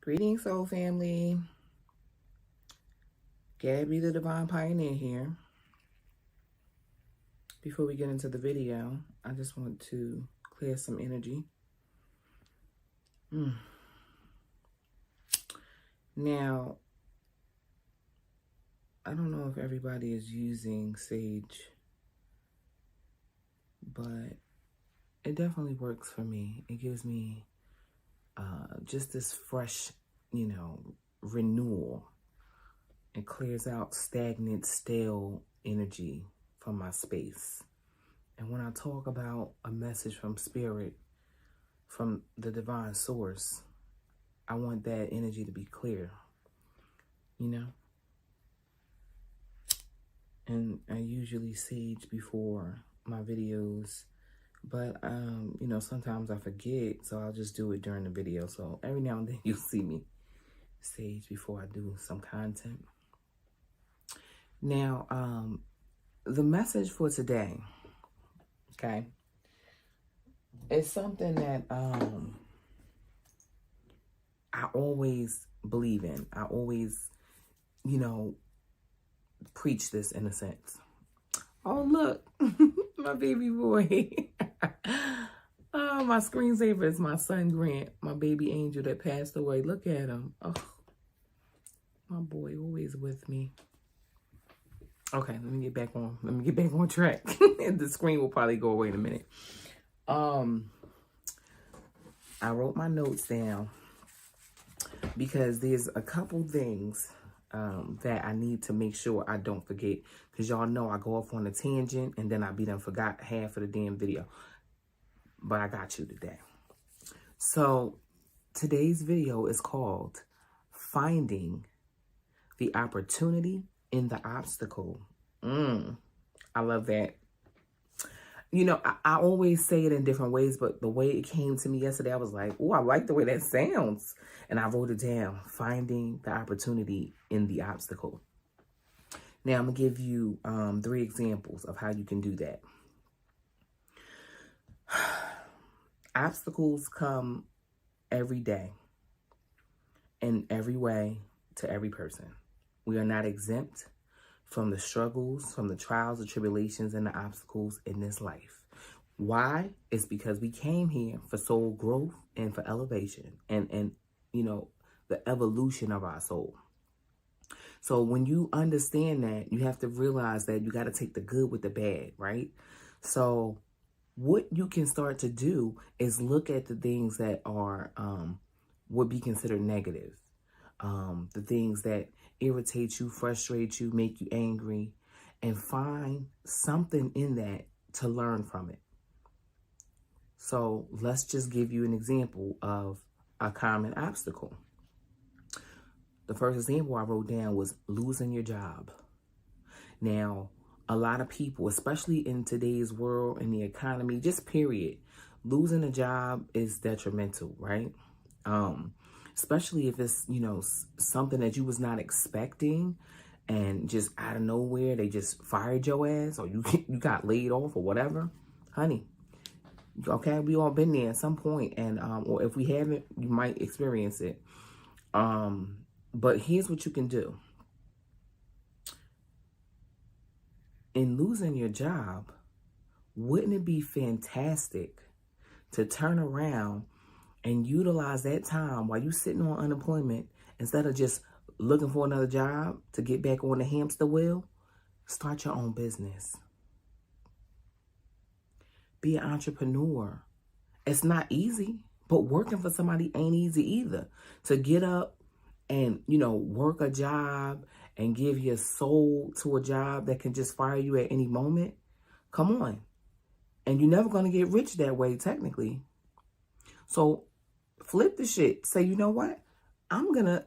Greetings, soul family. Gabby the Divine Pioneer here. Before we get into the video, I just want to clear some energy. Now, I don't know if everybody is using sage, but it definitely works for me. It gives me just this fresh, renewal. It clears out stagnant, stale energy from my space. And when I talk about a message from spirit, from the divine source, I want that energy to be clear, And I usually sage before my videos, but, sometimes I forget, so I'll just do it during the video. So every now and then you'll see me sage before I do some content. Now, the message for today, okay, is something that I always believe in. I always, preach this in a sense. Oh, look, my baby boy. Oh, my screensaver is my son Grant, my baby angel that passed away. Look at him. Oh, my boy always with me. Okay, let me get back on track. The screen will probably go away in a minute. I wrote my notes down because there's a couple things that I need to make sure I don't forget. Because y'all know I go off on a tangent and then I be done forgot half of the damn video. But I got you today. So today's video is called Finding the Opportunity in the Obstacle. I love that. I always say it in different ways, but the way it came to me yesterday, I was like, oh, I like the way that sounds. And I wrote it down, Finding the Opportunity in the Obstacle. Now, I'm going to give you 3 examples of how you can do that. Obstacles come every day, in every way, to every person. We are not exempt from the struggles, from the trials, the tribulations, and the obstacles in this life. Why? It's because we came here for soul growth and for elevation and the evolution of our soul. So when you understand that, you have to realize that you got to take the good with the bad, right? So what you can start to do is look at the things that are would be considered negative. The things that irritate you, frustrate you, make you angry, and find something in that to learn from it. So let's just give you an example of a common obstacle. The first example I wrote down was losing your job. Now, a lot of people, especially in today's world, in the economy, just period, losing a job is detrimental, right? Especially if it's, something that you was not expecting and just out of nowhere, they just fired your ass or you got laid off or whatever. Honey, okay, we all been there at some point, and or if we haven't, you might experience it. But here's what you can do. In losing your job, wouldn't it be fantastic to turn around and utilize that time while you're sitting on unemployment, instead of just looking for another job to get back on the hamster wheel? Start your own business. Be an entrepreneur. It's not easy, but working for somebody ain't easy either. To get up and, work a job and give your soul to a job that can just fire you at any moment. Come on. And you're never going to get rich that way, technically. So flip the shit. Say, you know what? I'm going to,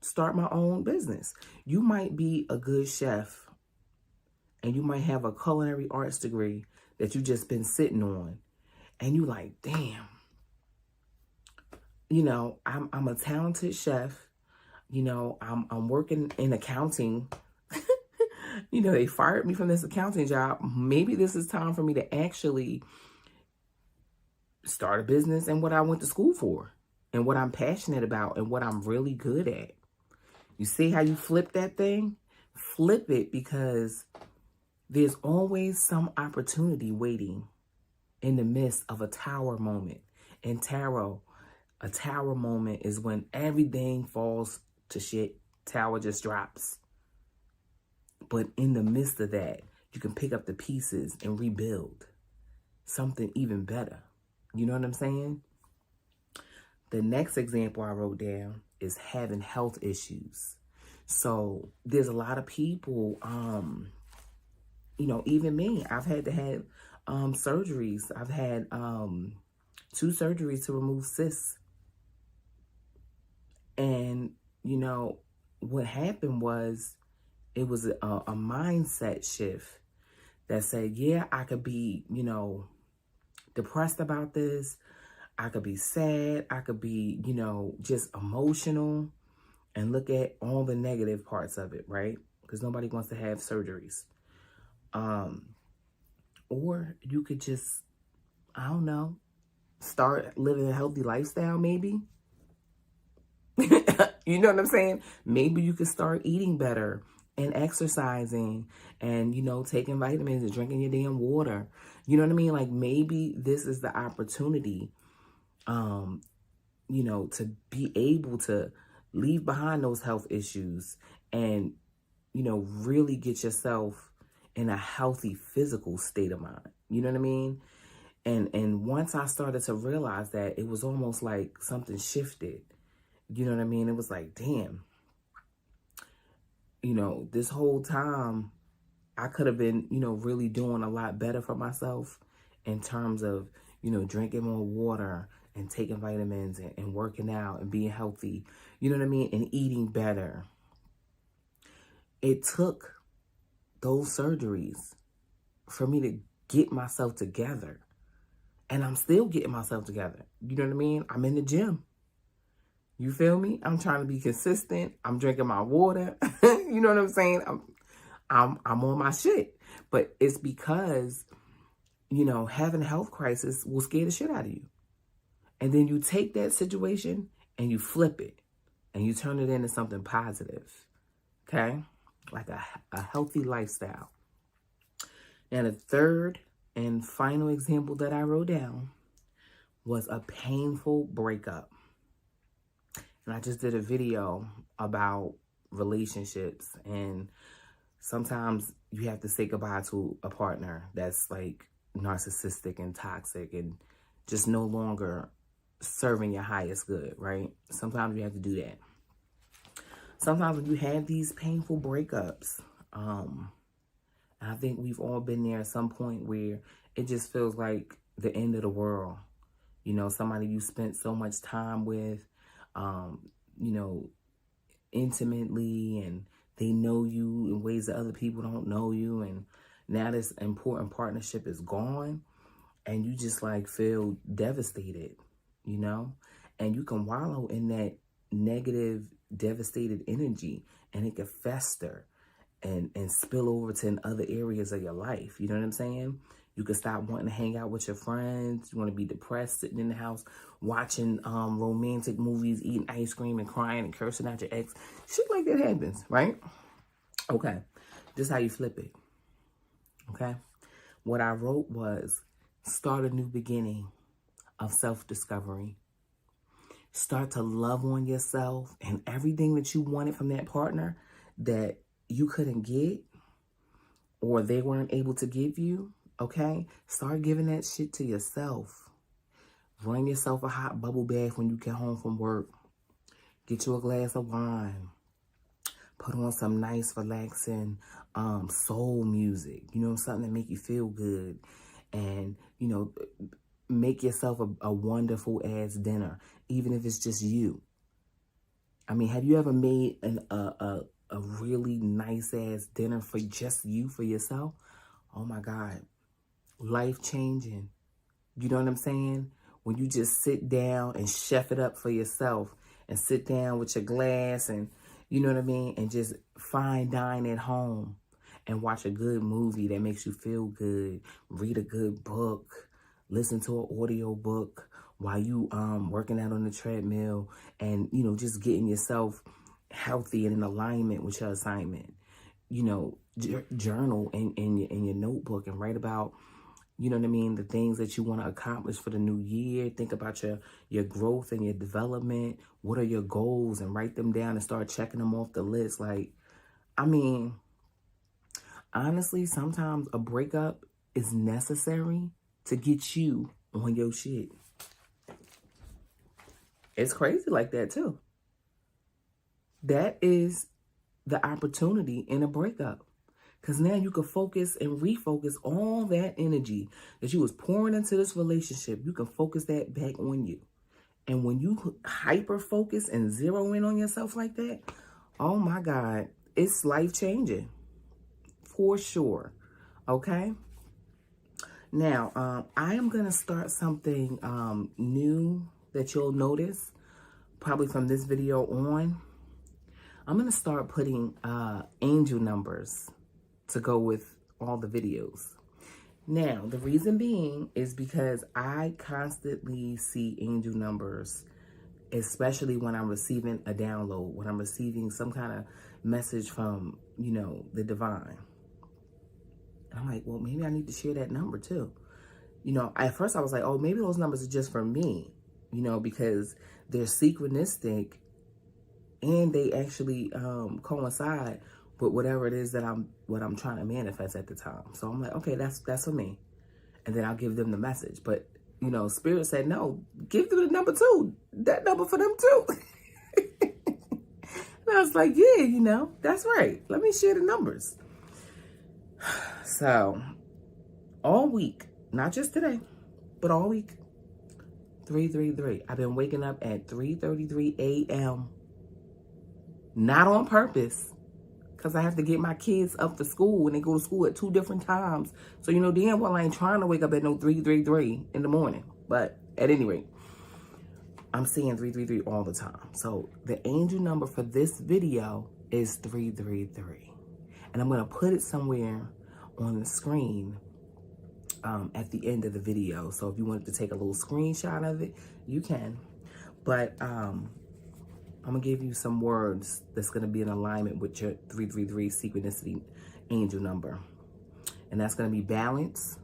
start my own business. You might be a good chef and you might have a culinary arts degree that you just been sitting on. And you like, damn, I'm a talented chef. I'm working in accounting. They fired me from this accounting job. Maybe this is time for me to actually start a business and what I went to school for. and what I'm passionate about and what I'm really good at. You see how you flip that thing? Flip it, because there's always some opportunity waiting in the midst of a tower moment. In tarot, a tower moment is when everything falls to shit. Tower just drops. But in the midst of that, you can pick up the pieces and rebuild something even better. You know what I'm saying? The next example I wrote down is having health issues. So there's a lot of people, you know, even me, I've had to have surgeries. I've had 2 surgeries to remove cysts. And, you know, what happened was, it was a mindset shift that said, yeah, I could be, you know, depressed about this. I could be sad. I could be, you know, just emotional, and look at all the negative parts of it, right? Because nobody wants to have surgeries. Or you could just, I don't know, start living a healthy lifestyle, maybe. You know what I'm saying? Maybe you could start eating better and exercising and, you know, taking vitamins and drinking your damn water. You know what I mean? Like, maybe this is the opportunity, you know, to be able to leave behind those health issues and, you know, really get yourself in a healthy physical state of mind. You know what I mean? And once I started to realize that, it was almost like something shifted. You know what I mean? It was like, damn, you know, this whole time I could have been, you know, really doing a lot better for myself in terms of, you know, drinking more water and taking vitamins and working out and being healthy. You know what I mean? And eating better. It took those surgeries for me to get myself together. And I'm still getting myself together. You know what I mean? I'm in the gym. You feel me? I'm trying to be consistent. I'm drinking my water. You know what I'm saying? I'm on my shit. But it's because, you know, having a health crisis will scare the shit out of you. And then you take that situation and you flip it and you turn it into something positive. Okay? Like a healthy lifestyle. Now, the third and final example that I wrote down was a painful breakup. And I just did a video about relationships, and sometimes you have to say goodbye to a partner that's like narcissistic and toxic and just no longer serving your highest good, right? Sometimes you have to do that. Sometimes when you have these painful breakups, I think we've all been there at some point where it just feels like the end of the world. You know, somebody you spent so much time with, you know, intimately, and they know you in ways that other people don't know you. And now this important partnership is gone, and you just like feel devastated, you know, and you can wallow in that negative, devastated energy, and it can fester and spill over to in other areas of your life. You know what I'm saying? You can stop wanting to hang out with your friends. You want to be depressed, sitting in the house, watching romantic movies, eating ice cream and crying and cursing out your ex. Shit like that happens, right? Okay. This is how you flip it. Okay. What I wrote was, start a new beginning of self-discovery. Start to love on yourself, and everything that you wanted from that partner that you couldn't get or they weren't able to give you, okay? Start giving that shit to yourself. Run yourself a hot bubble bath when you get home from work. Get you a glass of wine. Put on some nice, relaxing soul music. You know, something that make you feel good. And, you know, make yourself a wonderful ass dinner, even if it's just you. I mean, have you ever made a really nice ass dinner for just you, for yourself? Oh my God. Life changing. You know what I'm saying? When you just sit down and chef it up for yourself, and sit down with your glass, and you know what I mean? And just fine dine at home and watch a good movie that makes you feel good. Read a good book. Listen to an audio book. while you working out on the treadmill and, you know, just getting yourself healthy and in alignment with your assignment. You know, journal in your notebook and write about, you know what I mean, the things that you want to accomplish for the new year. Think about your growth and your development. What are your goals? And write them down and start checking them off the list. Like, I mean, honestly, sometimes a breakup is necessary to get you on your shit. It's crazy like that too. That is the opportunity in a breakup. Because now you can focus and refocus all that energy that you was pouring into this relationship. You can focus that back on you. And when you hyper focus and zero in on yourself like that, oh my God, it's life changing for sure. Okay. Now, I am going to start something new that you'll notice probably from this video on. I'm going to start putting angel numbers to go with all the videos. Now, the reason being is because I constantly see angel numbers, especially when I'm receiving a download, when I'm receiving some kind of message from, you know, the divine. And I'm like, well, maybe I need to share that number too. You know, at first I was like, oh, maybe those numbers are just for me, you know, because they're synchronistic and they actually coincide with whatever it is that I'm trying to manifest at the time. So I'm like, okay, that's for me. And then I'll give them the message. But, you know, Spirit said, no, give them the number too. That number for them too. And I was like, yeah, you know, that's right. Let me share the numbers. So all week, not just today, but all week, 333. I've been waking up at 3:33 a.m. Not on purpose, because I have to get my kids up to school and they go to school at 2 different times. So, you know, damn well I ain't trying to wake up at no 3:33 in the morning. But at any rate, I'm seeing 333 all the time. So the angel number for this video is 333. And I'm going to put it somewhere on the screen at the end of the video. So if you wanted to take a little screenshot of it, you can. But I'm going to give you some words that's going to be in alignment with your 333 synchronicity angel number. And that's going to be balance,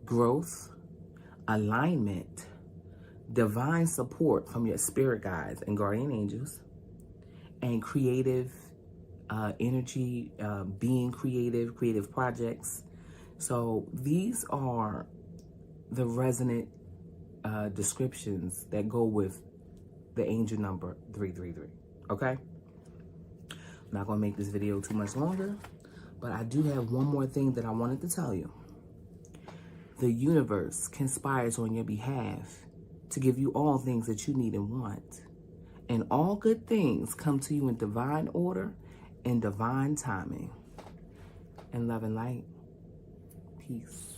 growth, alignment, divine support from your spirit guides and guardian angels, and creative energy, being creative projects. So these are the resonant descriptions that go with the angel number 333. Okay? I'm not going to make this video too much longer, but I do have one more thing that I wanted to tell you. The universe conspires on your behalf to give you all things that you need and want. And all good things come to you in divine order and divine timing. And love and light. Peace.